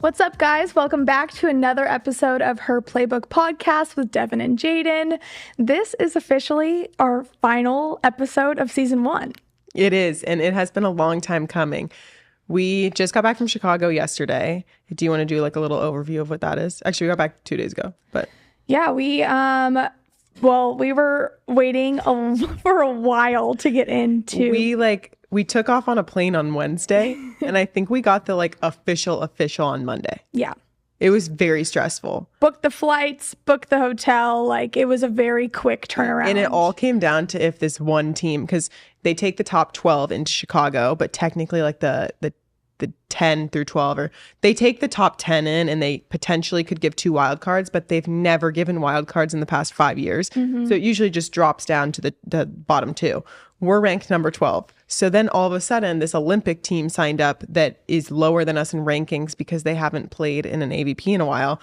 What's up, guys? Welcome back to another episode of Her Playbook podcast with Devin and Jaden. This is officially our final episode of season 1. It is, and it has been a long time coming. We just got back from Chicago yesterday. Do you want to do like a little overview of what that is? Actually, we got back 2 days ago, but yeah, we were waiting for a while to get into. We took off on a plane on Wednesday, and I think we got the like official on Monday. Yeah. It was very stressful. Booked the flights, booked the hotel. Like, it was a very quick turnaround. And it all came down to if this one team, because they take the top 12 into Chicago, but technically like the 10 through 12, or they take the top 10 in, and they potentially could give 2 wild cards, but they've never given wild cards in the past 5 years. So it usually just drops down to the bottom 2. We're ranked number 12. So then all of a sudden, this Olympic team signed up that is lower than us in rankings because they haven't played in an AVP in a while.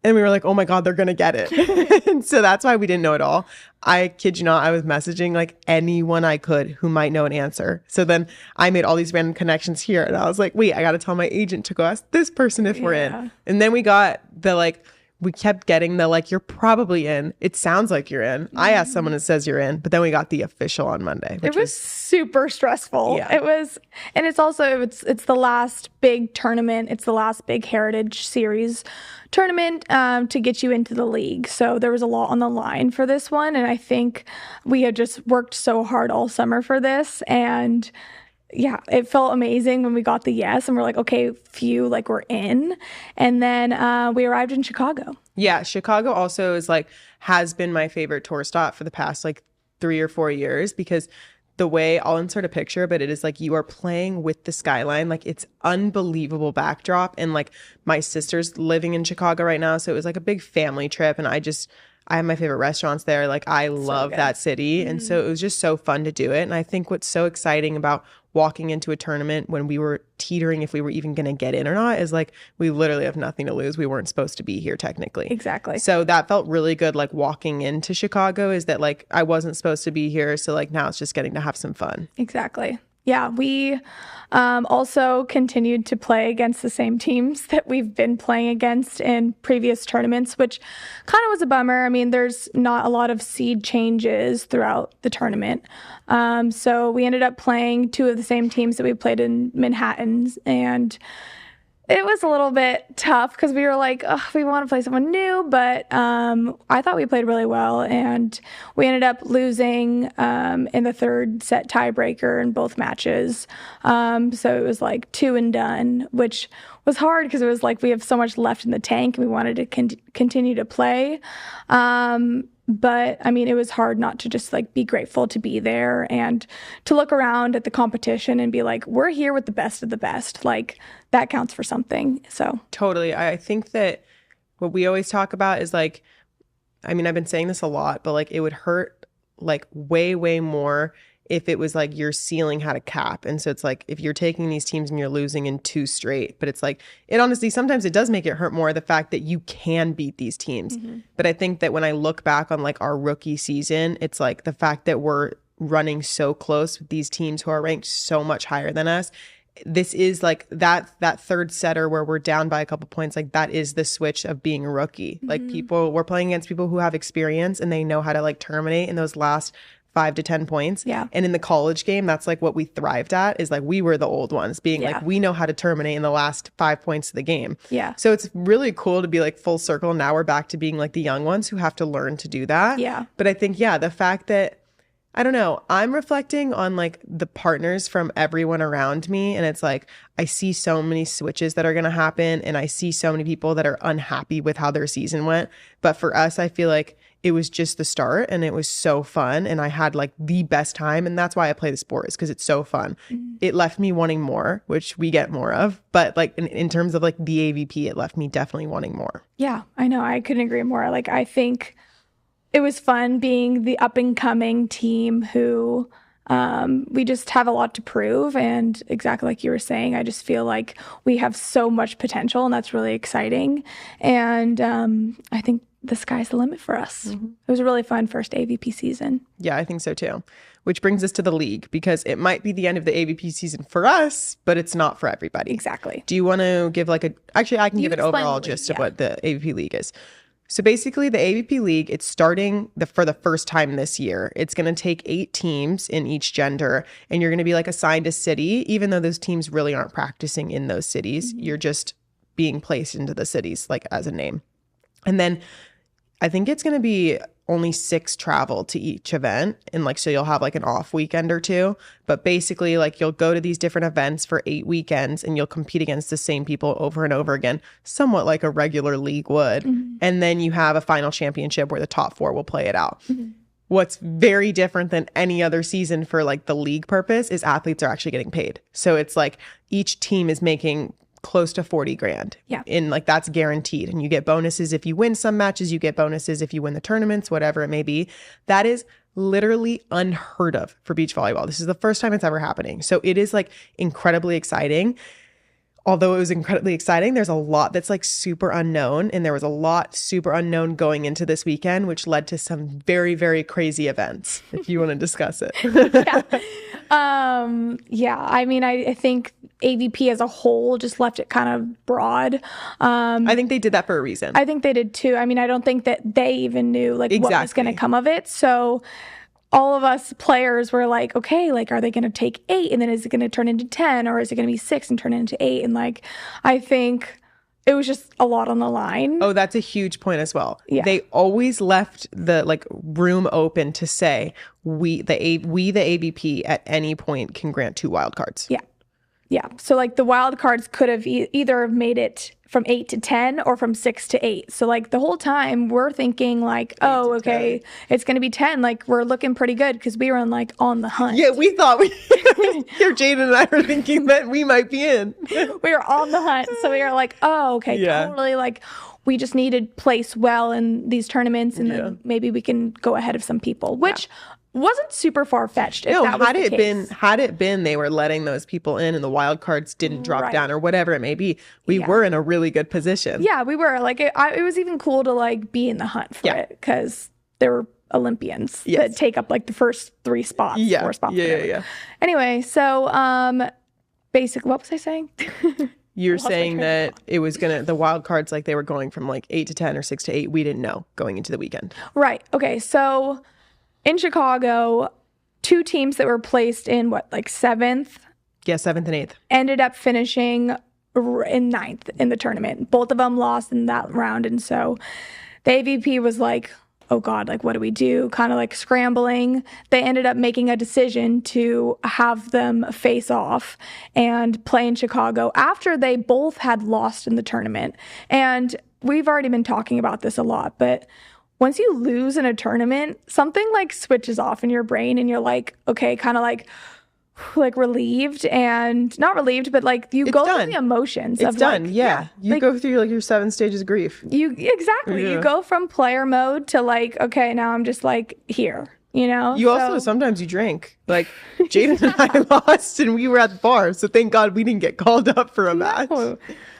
And we were like, oh my God, they're going to get it. And so that's why we didn't know it all. I kid you not, I was messaging like anyone I could who might know an answer. So then I made all these random connections here. And I was like, wait, I got to tell my agent to go ask this person if we're in. And then we got we kept getting the like, you're probably in. It sounds like you're in. I asked someone that says you're in, but then we got the official on Monday. It was super stressful. Yeah. It was, and it's also, it's the last big tournament. It's the last big Heritage Series tournament to get you into the league. So there was a lot on the line for this one. And I think we had just worked so hard all summer for this. And yeah, it felt amazing when we got the yes, and we're like, okay, phew, like we're in. And then we arrived in Chicago. Yeah, Chicago also has been my favorite tour stop for the past like 3 or 4 years, because the way, I'll insert a picture, but it is like you are playing with the skyline. Like, it's unbelievable backdrop. And like, my sister's living in Chicago right now, so it was like a big family trip, and I have my favorite restaurants there. Like, I love that city. And so it was just so fun to do it. And I think what's so exciting about walking into a tournament when we were teetering if we were even going to get in or not is like, we literally have nothing to lose. We weren't supposed to be here technically. Exactly. So that felt really good. Like, walking into Chicago is that like, I wasn't supposed to be here. So like, now it's just getting to have some fun. Exactly. Yeah, we also continued to play against the same teams that we've been playing against in previous tournaments, which kind of was a bummer. I mean, there's not a lot of seed changes throughout the tournament. So we ended up playing 2 of the same teams that we played in Manhattan, and it was a little bit tough because we were like, oh, we want to play someone new, but I thought we played really well, and we ended up losing in the 3rd set tiebreaker in both matches. So it was like 2 and done, which was hard because it was like we have so much left in the tank and we wanted to continue to play. But I mean, it was hard not to just like be grateful to be there and to look around at the competition and be like, we're here with the best of the best. Like, that counts for something. So totally. I think that what we always talk about is like, I mean, I've been saying this a lot, but like, it would hurt like way, way more if it was like your ceiling had a cap. And so it's like, if you're taking these teams and you're losing in 2 straight, but it's like, it honestly, sometimes it does make it hurt more, the fact that you can beat these teams. But I think that when I look back on like our rookie season, it's like the fact that we're running so close with these teams who are ranked so much higher than us. This is like that 3rd setter where we're down by a couple points. Like, that is the switch of being a rookie. Like, we're playing against people who have experience and they know how to like terminate in those last 5 to 10 points. Yeah. And in the college game, that's like what we thrived at, is like, we were the old ones being like, we know how to terminate in the last 5 points of the game. Yeah. So it's really cool to be like full circle. Now we're back to being like the young ones who have to learn to do that. Yeah. But I think, the fact that, I don't know, I'm reflecting on like the partners from everyone around me. And it's like, I see so many switches that are going to happen. And I see so many people that are unhappy with how their season went. But for us, I feel like it was just the start, and it was so fun, and I had like the best time, and that's why I play the sport, is because it's so fun. It left me wanting more, which we get more of, but like in terms of like the AVP, it left me definitely wanting more. Yeah, I know. I couldn't agree more. Like, I think it was fun being the up and coming team who we just have a lot to prove, and exactly like you were saying, I just feel like we have so much potential, and that's really exciting. And I think the sky's the limit for us. It was a really fun first AVP season. Yeah, I think so too. Which brings us to the league, because it might be the end of the AVP season for us, but it's not for everybody. Exactly. Do you want to give actually I can give an overall gist of what the AVP league is. So basically the AVP league, it's starting for the first time this year. It's going to take 8 teams in each gender, and you're going to be like assigned a city, even though those teams really aren't practicing in those cities. You're just being placed into the cities like as a name. And then I think it's going to be only 6 travel to each event. And so you'll have like an off weekend or 2. But basically you'll go to these different events for 8 weekends and you'll compete against the same people over and over again, somewhat like a regular league would. And then you have a final championship where the top 4 will play it out. What's very different than any other season for the league purpose is athletes are actually getting paid. So it's each team is making close to 40 grand. Yeah. And that's guaranteed. And you get bonuses if you win some matches, you get bonuses if you win the tournaments, whatever it may be. That is literally unheard of for beach volleyball. This is the first time it's ever happening. So it is incredibly exciting. Although it was incredibly exciting, there's a lot that's super unknown. And there was a lot super unknown going into this weekend, which led to some very, very crazy events, if you want to discuss it. Yeah. I mean, I think AVP as a whole just left it kind of broad. I think they did that for a reason. I think they did too. I mean, I don't think that they even knew what was going to come of it. So all of us players were like, okay, are they going to take 8 and then is it going to turn into 10 or is it going to be 6 and turn into 8? And I think it was just a lot on the line. Oh, that's a huge point as well. Yeah. They always left the room open to say we the AVP at any point can grant 2 wild cards. Yeah. Yeah. So the wild cards could have either made it from 8 to 10 or from 6 to 8. So the whole time we're thinking oh, okay, 10. It's going to be 10. We're looking pretty good because we were on the hunt. Yeah, we thought here Jaden and I were thinking that we might be in. We were on the hunt. So we were oh, okay, yeah. Totally we just need to place well in these tournaments and then maybe we can go ahead of some people, which wasn't super far-fetched. No, had it been they were letting those people in and the wild cards didn't drop down or whatever it may be, we were in a really good position. Yeah, we were. It was even cool to be in the hunt for it because there were Olympians that take up the first 3 spots, 4 spots. Yeah. Anyway, so basically, what was I saying? You're saying that it was the wild cards, they were going from 8 to 10 or 6 to 8. We didn't know going into the weekend. Right. Okay. So in Chicago, 2 teams that were placed in 7th? Yeah, 7th and 8th. Ended up finishing in 9th in the tournament. Both of them lost in that round. And so the AVP was oh God, what do we do? Kind of scrambling. They ended up making a decision to have them face off and play in Chicago after they both had lost in the tournament. And we've already been talking about this a lot, but once you lose in a tournament, something switches off in your brain and you're okay, kind of relieved and not relieved, but you go through the emotions. It's done. Yeah. You go through your 7 stages of grief. Exactly. Yeah. You go from player mode to okay, now I'm just here, You also, sometimes you drink. Jaden and I lost and we were at the bar. So thank God we didn't get called up for a match.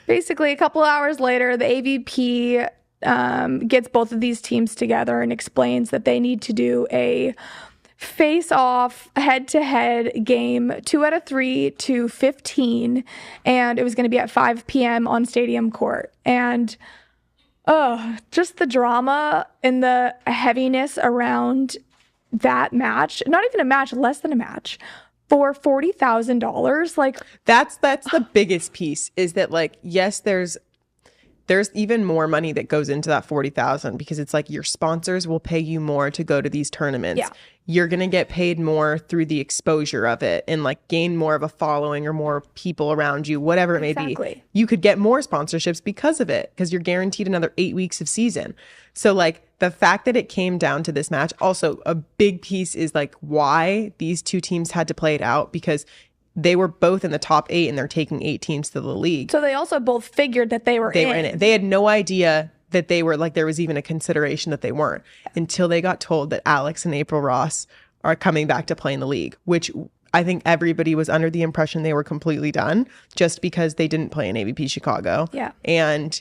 Basically, a couple hours later, the AVP gets both of these teams together and explains that they need to do a face-off head-to-head game 2 out of 3 to 15, and it was going to be at 5 p.m. on Stadium Court. And just the drama and the heaviness around that match, not even a match, less than a match, for $40,000. That's the biggest piece is that yes, there's even more money that goes into that 40,000 because it's your sponsors will pay you more to go to these tournaments. Yeah. You're going to get paid more through the exposure of it and gain more of a following or more people around you, whatever it may be. You could get more sponsorships because of it because you're guaranteed another 8 weeks of season. So the fact that it came down to this match, also a big piece is why these 2 teams had to play it out because they were both in the top 8 and they're taking 8 teams to the league. So they also both figured that they were in it. They had no idea that they were there was even a consideration that they weren't until they got told that Alex and April Ross are coming back to play in the league, which I think everybody was under the impression they were completely done just because they didn't play in AVP Chicago. Yeah. And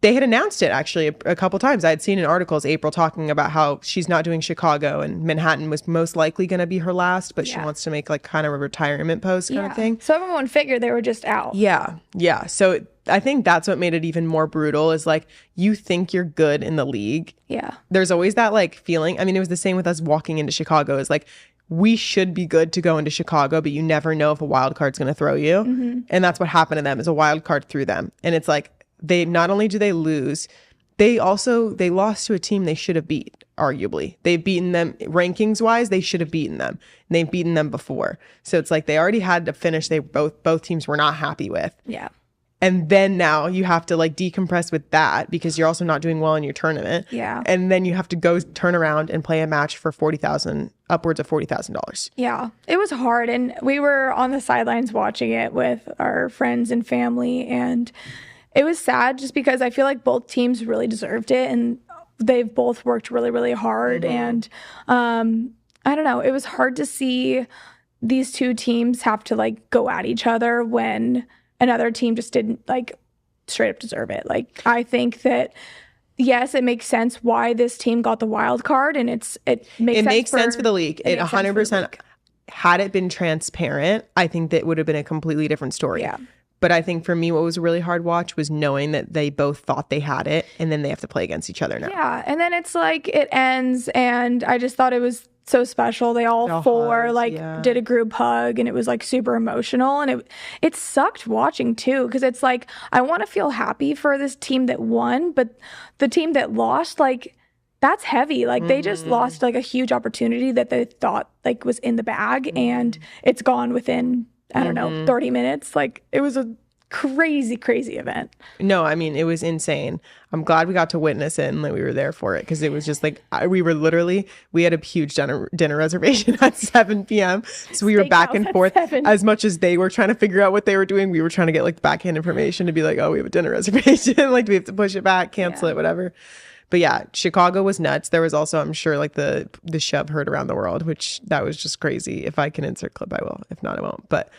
they had announced it actually a couple times. I had seen in articles April talking about how she's not doing Chicago and Manhattan was most likely going to be her last, but she wants to make like kind of a retirement post kind of thing. So everyone figured they were just out. Yeah. Yeah. So I think that's what made it even more brutal is like you think you're good in the league. Yeah. There's always that like feeling. I mean, it was the same with us walking into Chicago. Is like we should be good to go into Chicago, but you never know if a wild card's going to throw you. And that's what happened to them is a wild card threw them. And it's like they not only do they lose, they lost to a team they should have beat, arguably. They've beaten them rankings wise, they should have beaten them. And they've beaten them before. So it's like they already had to finish they both teams were not happy with. Yeah. And then now you have to like decompress with that because you're also not doing well in your tournament. Yeah. And then you have to go turn around and play a match for upwards of $40,000. Yeah. It was hard. And we were on the sidelines watching it with our friends and family. And it was sad just because I feel like both teams really deserved it. And they've both worked really, really hard. And I don't know. It was hard to see these two teams have to like go at each other when another team just didn't like straight up deserve it. Like I think that yes, it makes sense why this team got the wild card, and it makes sense for the league. It 100%. Had it been transparent, I think that would have been a completely different story. Yeah. But I think for me, what was a really hard watch was knowing that they both thought they had it, and then they have to play against each other now. Yeah, and then it's like it ends, and I just thought it was so special. They all four did a group hug, and it was like super emotional, and it sucked watching too because it's like I want to feel happy for this team that won, but the team that lost, like that's heavy. Like they just lost like a huge opportunity that they thought like was in the bag, and it's gone within I don't know 30 minutes. Like it was a crazy event. No, I mean, it was insane. I'm glad we got to witness it and that we were there for it because it was just like we had a huge dinner reservation at 7 p.m. So we were back and forth as much as they were trying to figure out what they were doing. We were trying to get like backhand information to be like, oh, we have a dinner reservation. Like, do we have to push it back, cancel it, whatever. But yeah, Chicago was nuts. There was also, I'm sure, like the shove heard around the world, which that was just crazy. If I can insert clip, I will. If not, I won't. But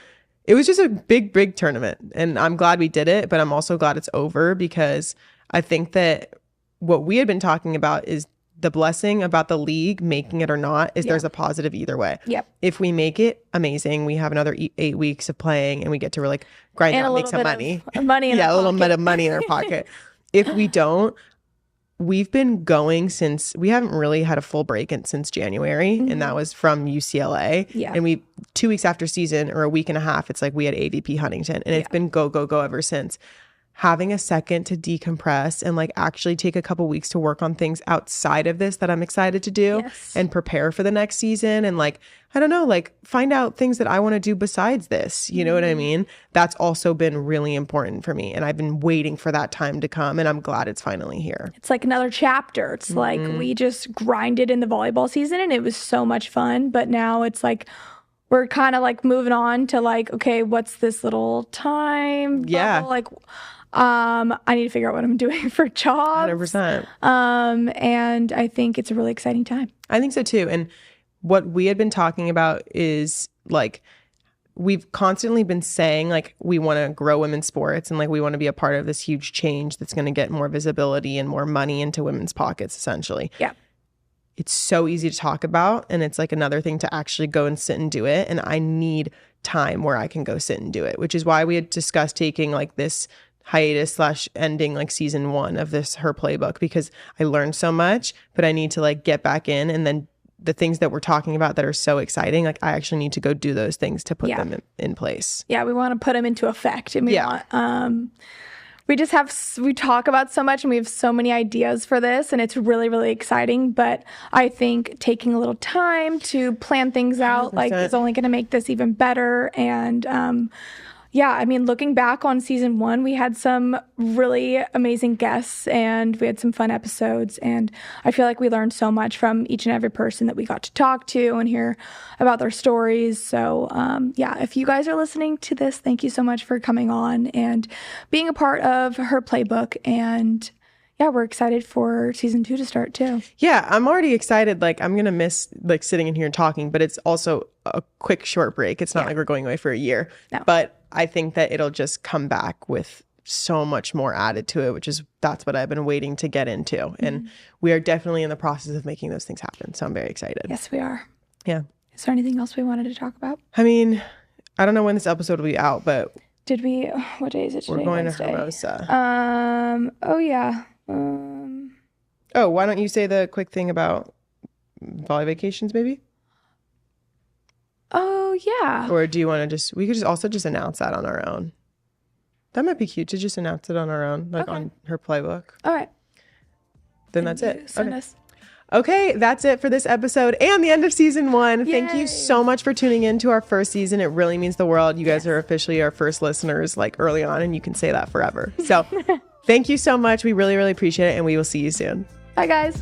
it was just a big tournament, and I'm glad we did it, but I'm also glad it's over because I think that what we had been talking about is the blessing about the league making it or not is there's a positive either way. Yep. If we make it, amazing. We have another 8 weeks of playing and we get to like grind out, make some money. Money in a little bit of money in our pocket. If we don't, we've been going since we haven't really had a full break since January, and that was from UCLA. Yeah. And we 2 weeks after season or a week and a half, it's like we had AVP Huntington, and it's been go ever since. Having a second to decompress and like actually take a couple weeks to work on things outside of this that I'm excited to do and prepare for the next season and like I don't know, like find out things that I want to do besides this. You know what I mean? That's also been really important for me, and I've been waiting for that time to come, and I'm glad it's finally here. It's like another chapter. It's like we just grinded in the volleyball season and it was so much fun, but now it's like we're kind of like moving on to like, okay, what's this little time bubble? Like I need to figure out what I'm doing for jobs. 100%. And I think it's a really exciting time. I think so too. And what we had been talking about is like we've constantly been saying like we want to grow women's sports and like we want to be a part of this huge change that's going to get more visibility and more money into women's pockets essentially. Yeah. It's so easy to talk about, and it's like another thing to actually go and sit and do it. And I need time where I can go sit and do it, which is why we had discussed taking like this hiatus / ending like season 1 of this Her Playbook, because I learned so much, but I need to like get back in, and then the things that we're talking about that are so exciting, like I actually need to go do those things to put them in place. Yeah, we want to put them into effect, and we want we talk about so much and we have so many ideas for this, and it's really exciting, but I think taking a little time to plan things out 100%. Like is only going to make this even better. And yeah, I mean, looking back on season 1, we had some really amazing guests and we had some fun episodes. And I feel like we learned so much from each and every person that we got to talk to and hear about their stories. So yeah, if you guys are listening to this, thank you so much for coming on and being a part of Her Playbook. And yeah, we're excited for season 2 to start too. Yeah, I'm already excited. Like I'm going to miss like sitting in here and talking, but it's also a quick short break. It's not like we're going away for a year, but I think that it'll just come back with so much more added to it, that's what I've been waiting to get into. And we are definitely in the process of making those things happen. So I'm very excited. Yes, we are. Yeah. Is there anything else we wanted to talk about? I mean, I don't know when this episode will be out, but what day is it today? we're going Wednesday. to Hermosa. Oh yeah. Oh, why don't you say the quick thing about volley vacations maybe? Oh yeah. Or do you want to we could also just announce that on our own. That might be cute to just announce it on our own, like on Her Playbook. All right. Then that's it. Send us. Okay, that's it for this episode and the end of season 1. Yay. Thank you so much for tuning in to our first season. It really means the world. You guys are officially our first listeners, like early on, and you can say that forever. So thank you so much. We really, really appreciate it, and we will see you soon. Bye, guys.